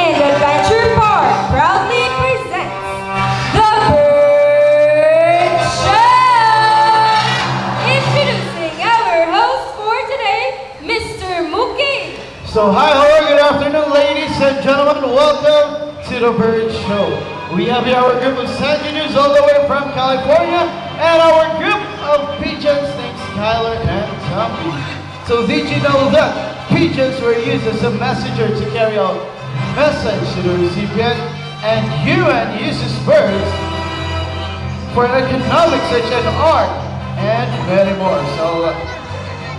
and Adventure Park proudly presents The Bird Show! Introducing our host for today, Mr. Mookie. So hi, hello, good afternoon, ladies and gentlemen. Welcome to The Bird Show. We have here our group of Sanguineers all the way from California and our group of pigeons named Skylar and Zombie. So did you know that pigeons were used as a messenger to carry out message to the recipient, and human uses birds for economics such as art and many more. So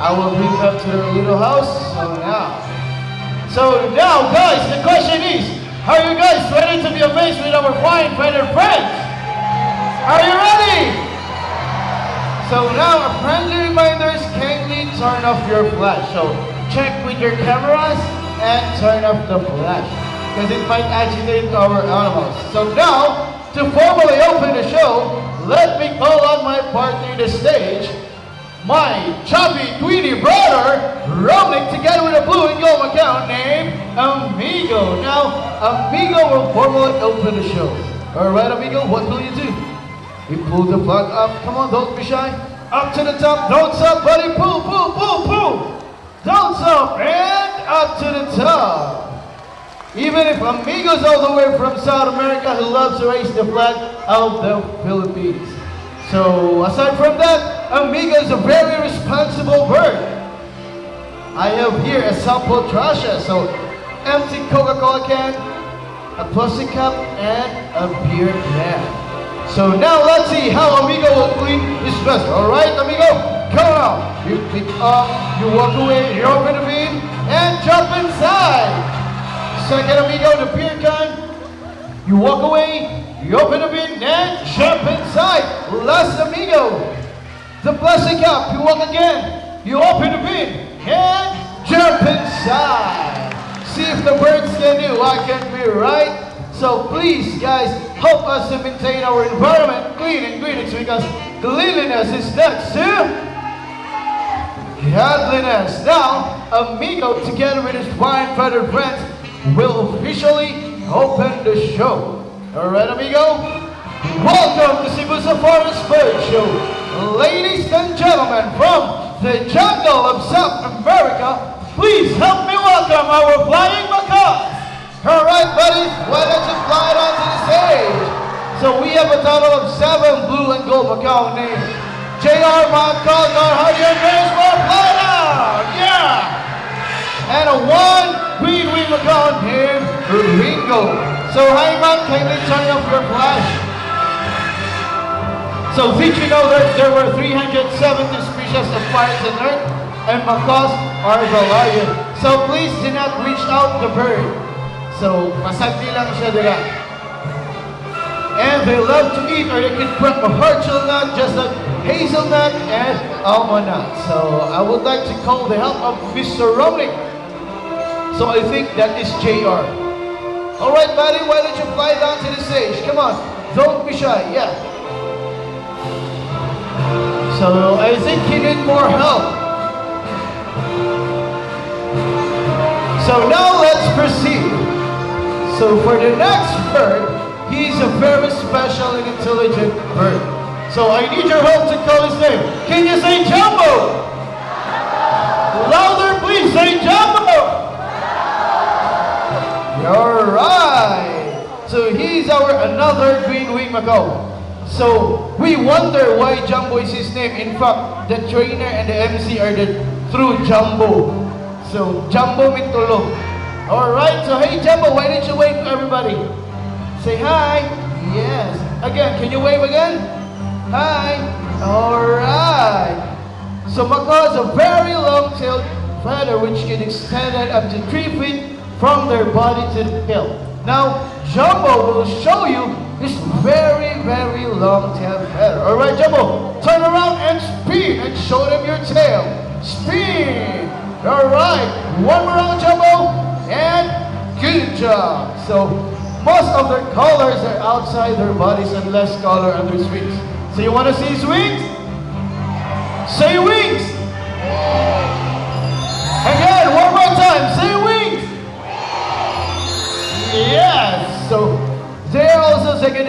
I will bring them to their little house. So now guys, the question is, are you guys ready to be amazed with our flying feathered friends? Are you ready? So now a friendly reminder is kindly turn off your flash. So check with your cameras and turn off the flash because it might agitate our animals. So now, to formally open the show, let me call on my partner to the stage, my chubby tweety brother, Romnick, together with a blue and gold account named Amigo. Now, Amigo will formally open the show. Alright, Amigo, what will you do? You pull the plug up. Come on, don't be shy. Up to the top. Don't stop, buddy. Pull, pull, pull, pull. Don't stop. And up to the top. Even if Amigo's all the way from South America who loves to raise the flag of the Philippines. So, aside from that, Amigo is a very responsible bird. I have here a sample trasha. So, empty Coca-Cola can, a plastic cup, and a beer can. So now let's see how Amigo will clean his vest. Alright, Amigo, come on. You pick up, you walk away, you open the bin, and jump inside. Second, Amigo, the beer can. You walk away, you open the bin, and jump inside. Last, Amigo, the plastic cup. You walk again, you open the bin, and jump inside. See if the birds can do what can be right. So please, guys, help us to maintain our environment clean and green. It's because cleanliness is next to godliness. Now, Amigo, together with his fine feathered friends, will officially open the show. Alright, Amigo? Welcome to Cebu Safari's Bird Show. Ladies and gentlemen, from the jungle of South America, please help me welcome our flying macaws. Alright, buddies, why don't you fly it onto the stage? So we have a total of 7 blue and gold macaw named JR, Macaw, Hardy, and Baseball, fly down! Yeah! And a 1 green wing macaw named Ringo. So hi, man, kindly turn off your flash. So did you know that there were 370 species of birds on Earth, and macaws are the lion. So please do not reach out the bird. So, masagdi lang siya dila. And they love to eat, or they can crack a hazelnut, just like hazelnut and almond nut. So, I would like to call the help of Mr. Romnick. So, I think that is JR. Alright, buddy, why don't you fly down to the stage? Come on, don't be shy, yeah. So, I think you need more help. So, now let's proceed. So for the next bird, he's a very special and intelligent bird. So I need your help to call his name. Can you say Jumbo? Louder, please, say Jumbo! You're right. So he's our another green wing macaw. So we wonder why Jumbo is his name. In fact, the trainer and the MC are the true Jumbo. So Jumbo means tulog. Alright, so hey Jumbo, why don't you wave to everybody? Say hi. Yes. Again, can you wave again? Hi. Alright. So macaws have a very long-tailed feather which can extend up to 3 feet from their body to the tail. Now, Jumbo will show you this very, very long-tailed feather. Alright, Jumbo, turn around and spin and show them your tail. Spin. Alright, one more round, Jumbo. And good job. So most of their colors are outside their bodies and less color under his wings. So you want to see his wings? Say wings. Again, one more time. Say wings.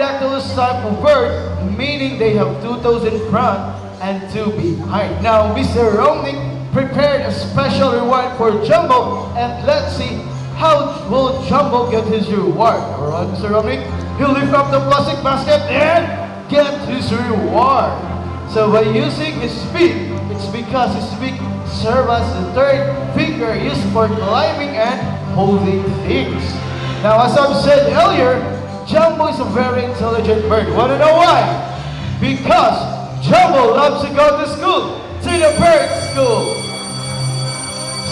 dactylus type of bird, meaning they have two toes in front and two behind. Now, Mr. Romney prepared a special reward for Jumbo, and let's see how will Jumbo get his reward. Alright, Mr. Romney, he'll lift up the plastic basket and get his reward. So by using his feet, it's because his feet serve as the third finger used for climbing and holding things. Now, as I've said earlier, Jumbo is a very intelligent bird. Wanna know why? Because Jumbo loves to go to school, to the bird school.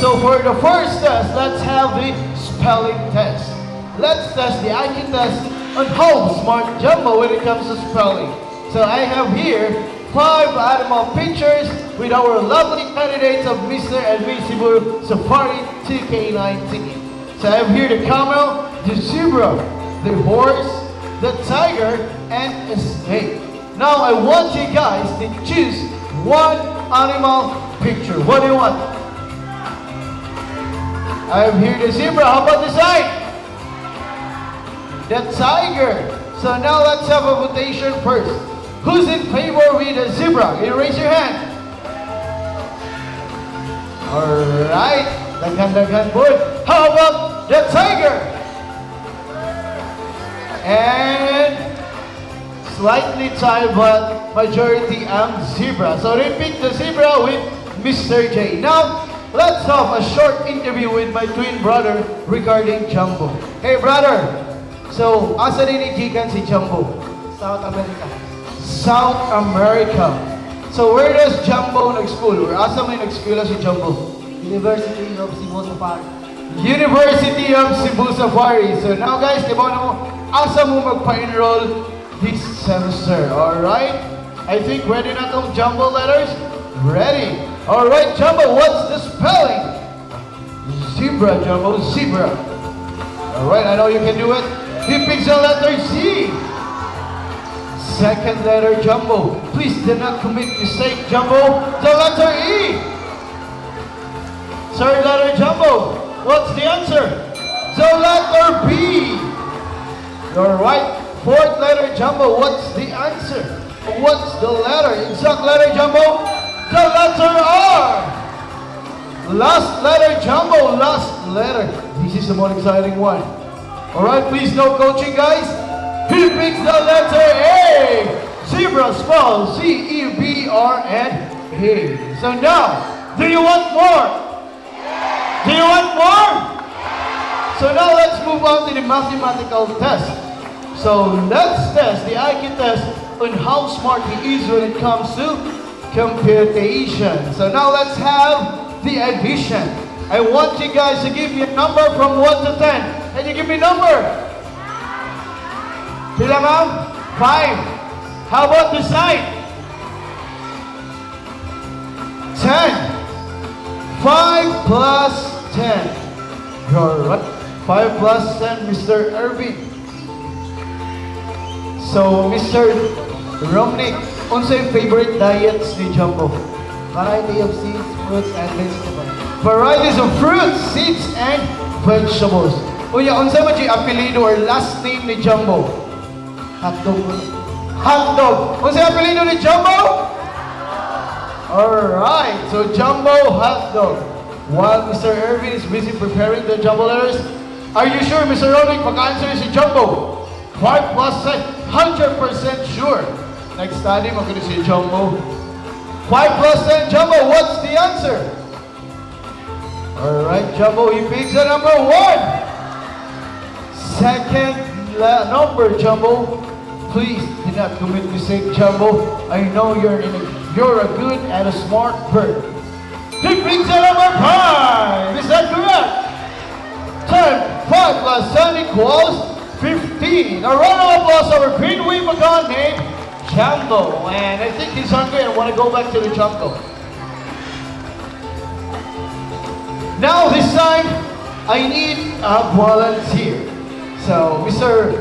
So for the first test, let's have the spelling test. Let's test the IQ test on how smart Jumbo when it comes to spelling. So I have here 5 animal pictures with our lovely candidates of Mr. and Miss Cebu Safari 2K19. So I have here the camel, the zebra, the horse, the tiger, and a snake. Now I want you guys to choose one animal picture. What do you want? I have here the zebra. How about the side? The tiger. So now let's have a votation first. Who's in favor with the zebra? Can you raise your hand? Alright. Daghan boy. How about the tiger? And slightly tied, but majority ang zebra. So they picked the zebra with Mr. J. Now, let's have a short interview with my twin brother regarding Jumbo. Hey brother, so asa din igikan si Jumbo? South America. South America. So where does Jumbo nag-school? Or asa may nag-school si Jumbo? University of Cebu Safari. University of Cebu Safari. So now guys, di ba na mo, asa mo magpa-enroll this semester? Alright? I think ready na tong Jumbo letters? Ready. Alright, Jumbo, what's the spelling? Zebra, Jumbo, zebra. Alright, I know you can do it. He picks the letter Z. Second letter, Jumbo. Please do not commit mistake, Jumbo. The letter E. Third letter, Jumbo. What's the answer? The letter B. You're right. Fourth letter, Jumbo. What's the answer? What's the letter? Exact letter, Jumbo? The letter R. Last letter, Jumbo. Last letter. This is the most exciting one. Alright, please no coaching, guys. He picks the letter A. Zebra spells Z-E-B-R and A. So now, do you want more? Do you want more? So now let's move on to the mathematical test. So let's test the IQ test on how smart he is when it comes to computation. So now let's have the addition. I want you guys to give me a number from 1 to 10. Can you give me a number? Pila ma'am? 5. How about the side? 10. 5 plus 10. You're right. 5 plus 10, Mr. Irving. So, Mr. Romney, unsa yung favorite diets ni Jumbo? Variety of seeds, fruits, and vegetables. Varieties of fruits, seeds, and vegetables. Unya, unsa man yung apelido or last name ni Jumbo? Hotdog. Hotdog. Unsa yung apelido ni Jumbo? Alright, so Jumbo hotdog. While Mr. Irvin is busy preparing the Jumbo letters, are you sure, Mr. Ronick, mag-answer si Jumbo? 5 plus 10, 100% sure. Nag-study, magkano si Jumbo. 5 plus 10, Jumbo, what's the answer? Alright, Jumbo, he picks the number 1. Second number, Jumbo. Please do not commit mistake, Jumbo. I know you're a good and a smart bird. He brings the number 5. Is that correct? 10, 5 plus 10 equals 15. A round of applause for our green wave macaw named Jumbo. And I think he's hungry and want to go back to the jungle. Now this time, I need a volunteer. So Mr.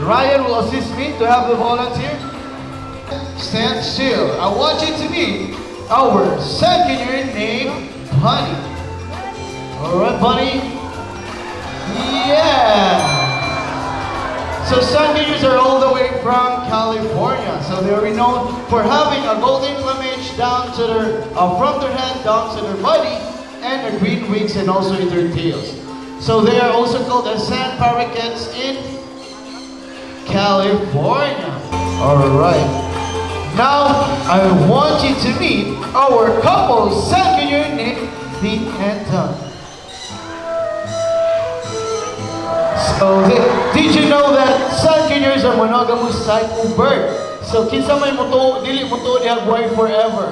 Ryan will assist me to have the volunteer. Stand still. I want you to meet our second year named Bunny. Alright, Bunny? Yeah! So second years are all the way from California. So they are renowned for having a golden plumage down to their, from their head down to their body, and a green wings and also in their tails. So they are also called as sand parakeets in California. Alright. Now, I want you to meet our couple, San Junior named Pete and Tom. So, did you know that San Juniors are monogamous type of bird? So, kinsa may muto, dili muto diha buhay forever.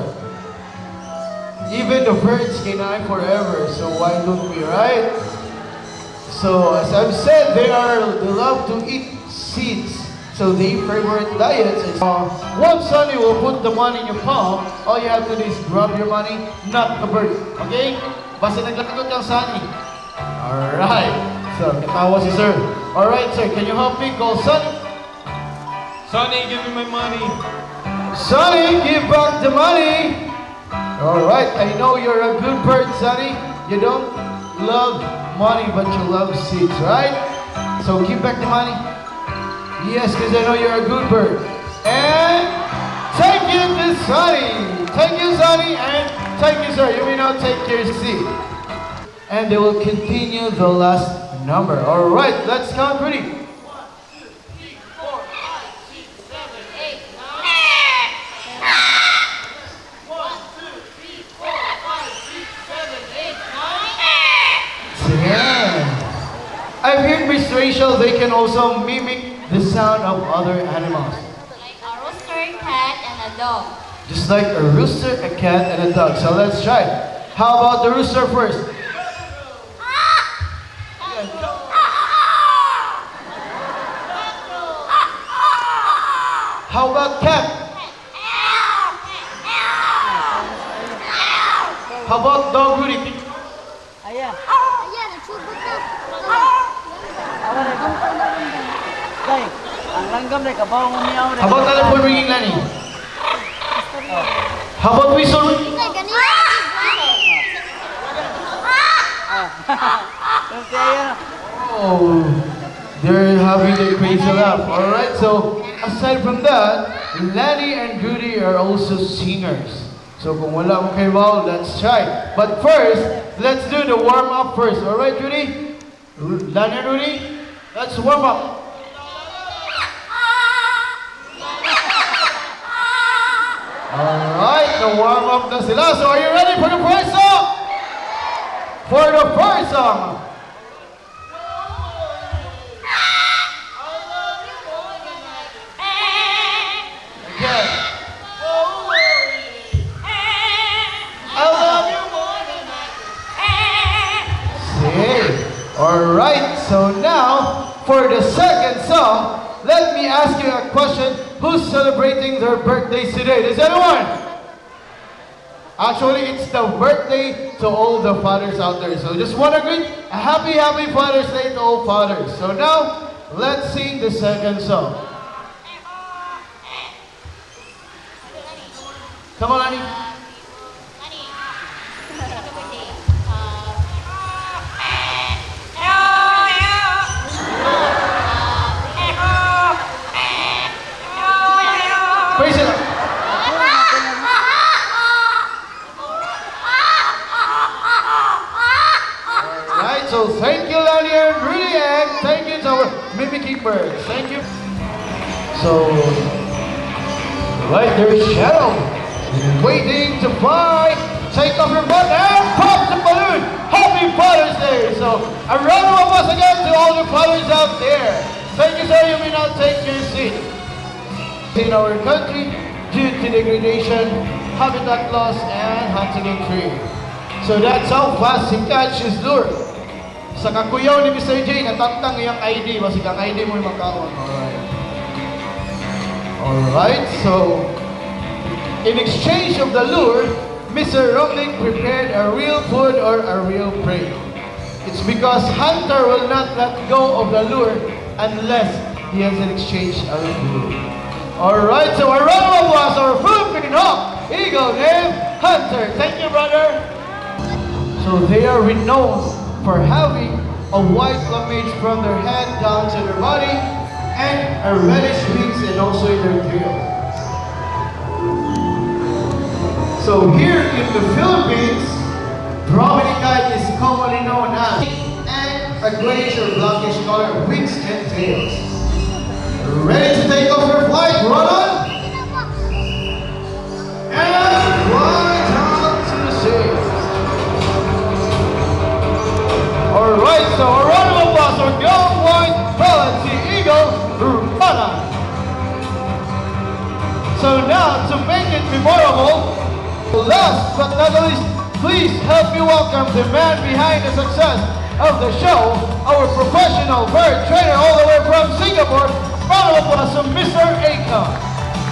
Even the birds can die forever, so why don't we, right? So, as I've said, they love to eat seeds. So their favorite diet is once Sonny will put the money in your palm, all you have to do is grab your money, not the bird. Okay? Basta naglagot kang Sonny. Alright. So, katawa si sir. Alright sir, can you help me call Sonny? Sonny, give me my money. Sonny, give back the money! Alright, I know you're a good bird, Sonny. You don't love money, but you love seeds, right? So give back the money. Yes, because I know you're a good bird. And take it to Sonny. Thank you, Sonny, and thank you, sir. You may now take your seat. And they will continue the last number. All right, let's count. Ready? 1, 2, 3, 4, 5, 6, 7, 8, 9. 1, 2, 3, 4, 5, 6, 7, 8, 9. 10. I've heard, Miss Rachel, they can also mimic the sound of other animals. Like a rooster, cat, and a dog. Just like a rooster, a cat, and a dog. So let's try. How about the rooster first? How about cat? How about dog, Rudy? Ayah, Ayan, nagsubot na. awan na ito. Day, ang langgam day, kabaw mo niya. How about telephone ringing, Lani? How about whistle ringing? Ay, ganito. Kunti ayah. Oh, they're having their crazy laugh. Alright, so aside from that, Lani and Rudy are also singers. So kung wala mo kayo wow, let's try. But first, let's do the warm-up first. Alright, Rudy? Lani and Rudy, let's warm up. Alright, the warm-up na sila. So are you ready for the first song? For the first song. Again. I love you more than I. See? Alright, so now for the second song, let me ask you a question. Who's celebrating their birthdays today? Does anyone? Actually, it's the birthday to all the fathers out there. So just want to greet a happy, happy Father's Day to all fathers. So now, let's sing the second song. Come on, Annie. Praise it. Alright, so thank you, Lani and Rudy, and thank you to our mimicking birds. Thank you. So, right there's Shadow, waiting to fly. Take off your butt and pop the balloon. Happy Father's Day. So, a round of applause again to all the fathers out there. Thank you, sir. You may now take your seat. In our country, due to degradation, habitat loss, and hunting and trade. So that's how fast he catches lure. Sa kakuyaw ni Mr. J, natantang iyang ID. Basi kang ID mo yung makaon. Alright. Alright, so in exchange of the lure, Mr. Romnick prepared a real food or a real prey. It's because hunter will not let go of the lure unless he has an exchange of lure. Alright, so a round of applause, our Philippine hawk, eagle named Hunter. Thank you, brother. So they are renowned for having a white plumage from their head down to their body, and a reddish wings and also in their tail. So here in the Philippines, Brahminy kite is commonly known as and a grayish or blackish color wings and tails. Ready to take off your flight, run on! And fly down to the sea. Alright, so a round of applause for Go White Balancey Eagle, run on! So now, to make it memorable, last but not least, please help me welcome the man behind the success of the show, our professional bird trainer all the way from Singapore, round of applause to Mr. Akon.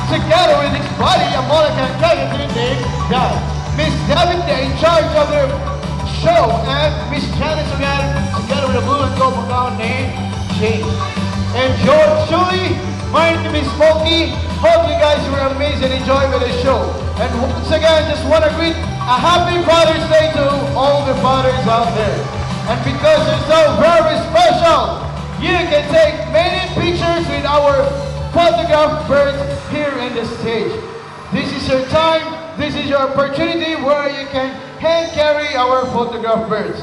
Together with his buddy, a Molocan Kagatin named Dad. Miss David in charge of the show, and Miss Janice again, together with a blue and gold background named Jane. And George Julie, my name is Smokey. Hope you guys were amazed and enjoyed with the show. And once again, just want to greet a happy Father's Day to all the fathers out there. And because it's so very special, you can take many pictures with our photograph birds here in the stage. This is your time, this is your opportunity where you can hand carry our photograph birds.